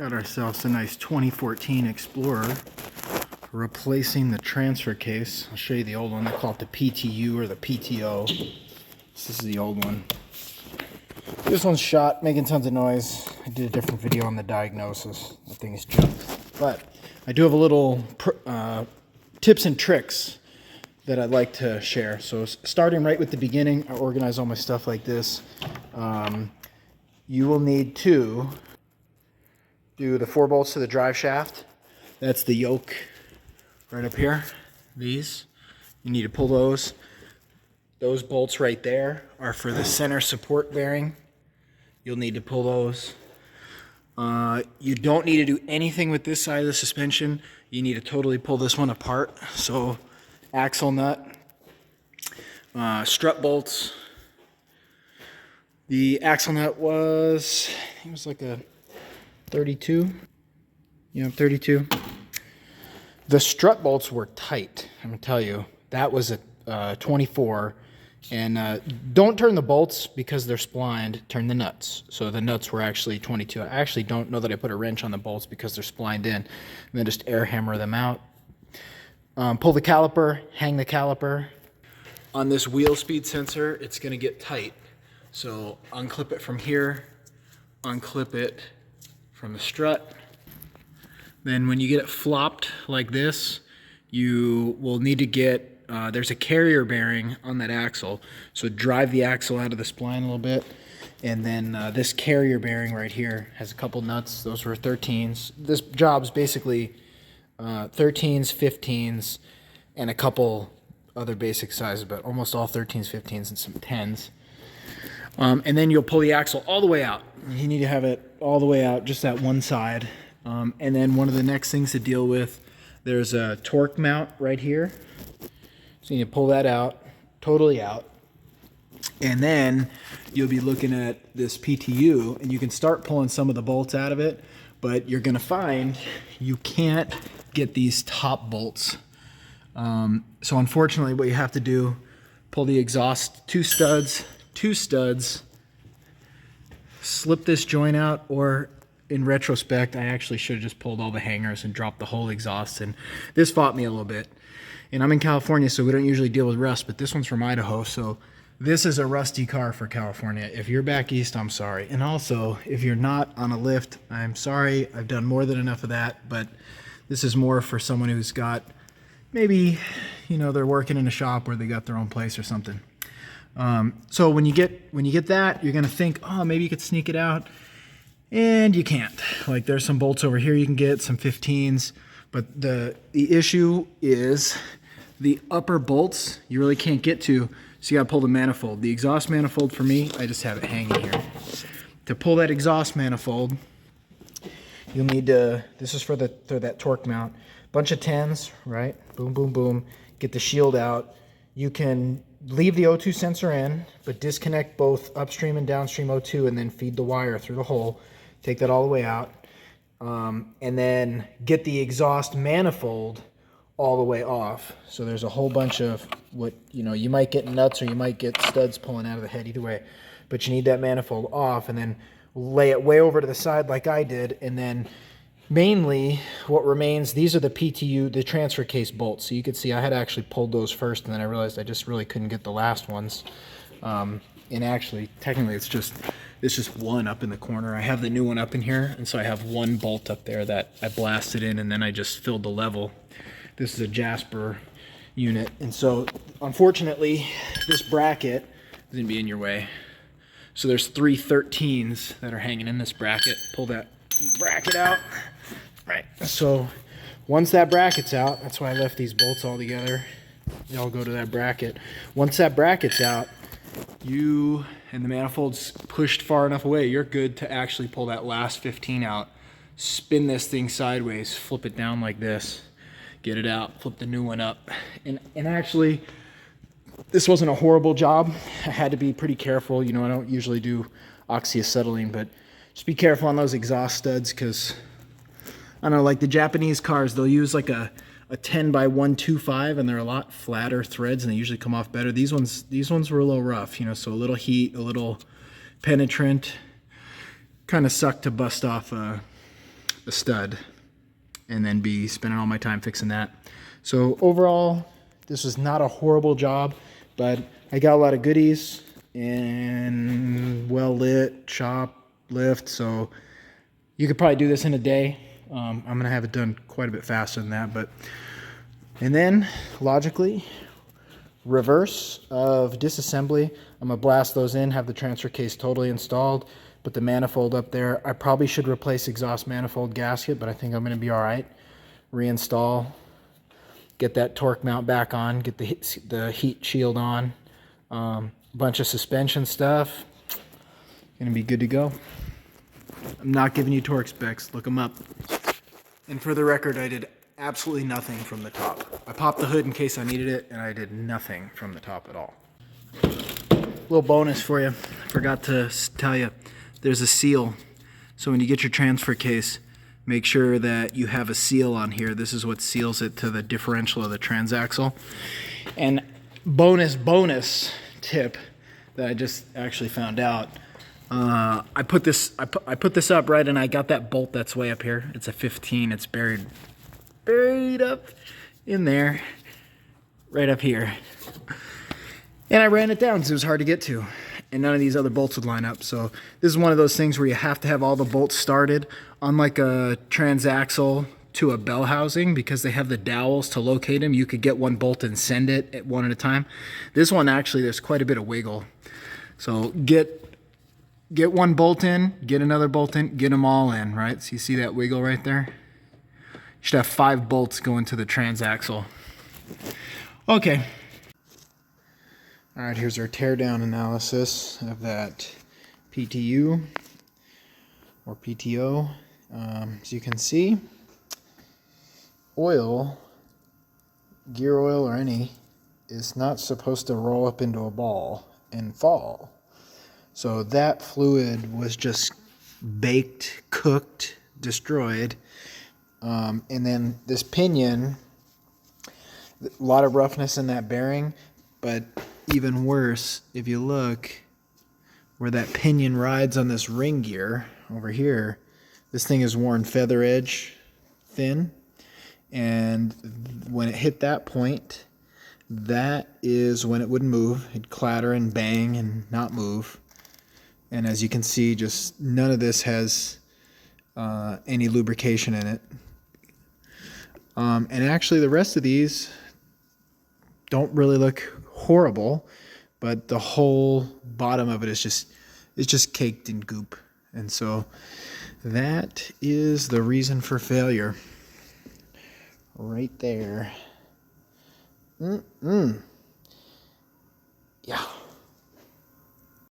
Got ourselves a nice 2014 Explorer, replacing the transfer case. I'll show you the old one. They call it the PTU or the PTO. This is the old one. This one's shot, making tons of noise. I did a different video on the diagnosis. That thing is junk. But I do have a little tips and tricks that I'd like to share. So starting right with the beginning, I organize all my stuff like this. You will need to do the 4 bolts to the drive shaft. That's the yoke right up here. These, you need to pull those. Those bolts right there are for the center support bearing. You'll need to pull those. You don't need to do anything with this side of the suspension. You need to totally pull this one apart. So axle nut, strut bolts. The axle nut was, I think it was like a 32. Yeah, 32. The strut bolts were tight. I'm gonna tell you, that was a 24. And don't turn the bolts because they're splined. Turn the nuts. So the nuts were actually 22. I actually don't know that I put a wrench on the bolts because they're splined in. And then just air hammer them out. Pull the caliper, hang the caliper. On this wheel speed sensor, it's gonna get tight. So unclip it from here, unclip it from the strut. Then when you get it flopped like this, you will need to get, there's a carrier bearing on that axle. So drive the axle out of the spline a little bit. And then this carrier bearing right here has a couple nuts. Those were 13s. This job's basically 13s, 15s, and a couple other basic sizes, but almost all 13s, 15s, and some 10s. And then you'll pull the axle all the way out. You need to have it all the way out, just that one side. And then one of the next things to deal with, there's a torque mount right here. So you need to pull that out, totally out. And then you'll be looking at this PTU, and you can start pulling some of the bolts out of it, but you're gonna find you can't get these top bolts. So unfortunately, what you have to do, pull the exhaust, two studs, slip this joint out, or in retrospect, I actually should have just pulled all the hangers and dropped the whole exhaust, and this fought me a little bit. And I'm in California, so we don't usually deal with rust, but this one's from Idaho, so this is a rusty car for California. If you're back east, I'm sorry. And also, if you're not on a lift, I'm sorry. I've done more than enough of that, but this is more for someone who's got, maybe, you know, they're working in a shop where they got their own place or something. So when you get that, you're gonna think, oh, maybe you could sneak it out, and you can't. Like, there's some bolts over here you can get, some 15s, but the issue is the upper bolts you really can't get to, so you gotta pull the manifold. The exhaust manifold, for me, I just have it hanging here. To pull that exhaust manifold, you'll need to, this is for that torque mount, bunch of 10s, right? Boom, boom, boom. Get the shield out. You can leave the O2 sensor in, but disconnect both upstream and downstream O2 and then feed the wire through the hole. Take that all the way out. And then get the exhaust manifold all the way off. So there's a whole bunch of what, you know, you might get nuts or you might get studs pulling out of the head, either way. But you need that manifold off, and then lay it way over to the side like I did, and then mainly what remains, these are the PTU, the transfer case bolts. So you can see I had actually pulled those first, and then I realized I just really couldn't get the last ones. And actually, technically it's just one up in the corner. I have the new one up in here, and so I have one bolt up there that I blasted in, and then I just filled the level. This is a Jasper unit, and so unfortunately this bracket is gonna be in your way. So there's 3 13s that are hanging in this bracket. Pull that bracket out. Right, so once that bracket's out, that's why I left these bolts all together. They all go to that bracket. Once that bracket's out, you and the manifold's pushed far enough away, you're good to actually pull that last 15 out, spin this thing sideways, flip it down like this, get it out, flip the new one up. And actually, this wasn't a horrible job. I had to be pretty careful. You know, I don't usually do oxyacetylene, but just be careful on those exhaust studs, because I don't know, like the Japanese cars, they'll use like a 10 by 125, and they're a lot flatter threads, and they usually come off better. These ones were a little rough, you know, so a little heat, a little penetrant. Kind of sucked to bust off a stud and then be spending all my time fixing that. So overall, this was not a horrible job, but I got a lot of goodies and well lit shop lift. So you could probably do this in a day. I'm gonna have it done quite a bit faster than that, and then logically, reverse of disassembly. I'm gonna blast those in, have the transfer case totally installed, put the manifold up there. I probably should replace exhaust manifold gasket, but I think I'm gonna be all right. Reinstall, get that torque mount back on, get the heat shield on, bunch of suspension stuff. Gonna be good to go. I'm not giving you torque specs, look them up. And for the record, I did absolutely nothing from the top. I popped the hood in case I needed it, and I did nothing from the top at all. Little bonus for you, I forgot to tell you, there's a seal. So when you get your transfer case, make sure that you have a seal on here. This is what seals it to the differential of the transaxle. And bonus tip that I just actually found out. I put this up right, and I got that bolt that's way up here. It's a 15. It's buried up in there, right up here. And I ran it down because it was hard to get to, and none of these other bolts would line up. So this is one of those things where you have to have all the bolts started, unlike a transaxle to a bell housing, because they have the dowels to locate them. You could get one bolt and send it at one at a time. This one, actually, there's quite a bit of wiggle. So get one bolt in, get another bolt in, get them all in, right? So you see that wiggle right there? You should have 5 bolts going to the transaxle. Okay. All right, here's our teardown analysis of that PTU or PTO. As you can see, oil, gear oil or any, is not supposed to roll up into a ball and fall. So that fluid was just baked, cooked, destroyed. And then this pinion, a lot of roughness in that bearing, but even worse, if you look where that pinion rides on this ring gear over here, this thing is worn feather edge thin. And when it hit that point, that is when it wouldn't move. It'd clatter and bang and not move. And as you can see, just none of this has any lubrication in it. And actually the rest of these don't really look horrible, but the whole bottom of it is just caked in goop. And so that is the reason for failure right there.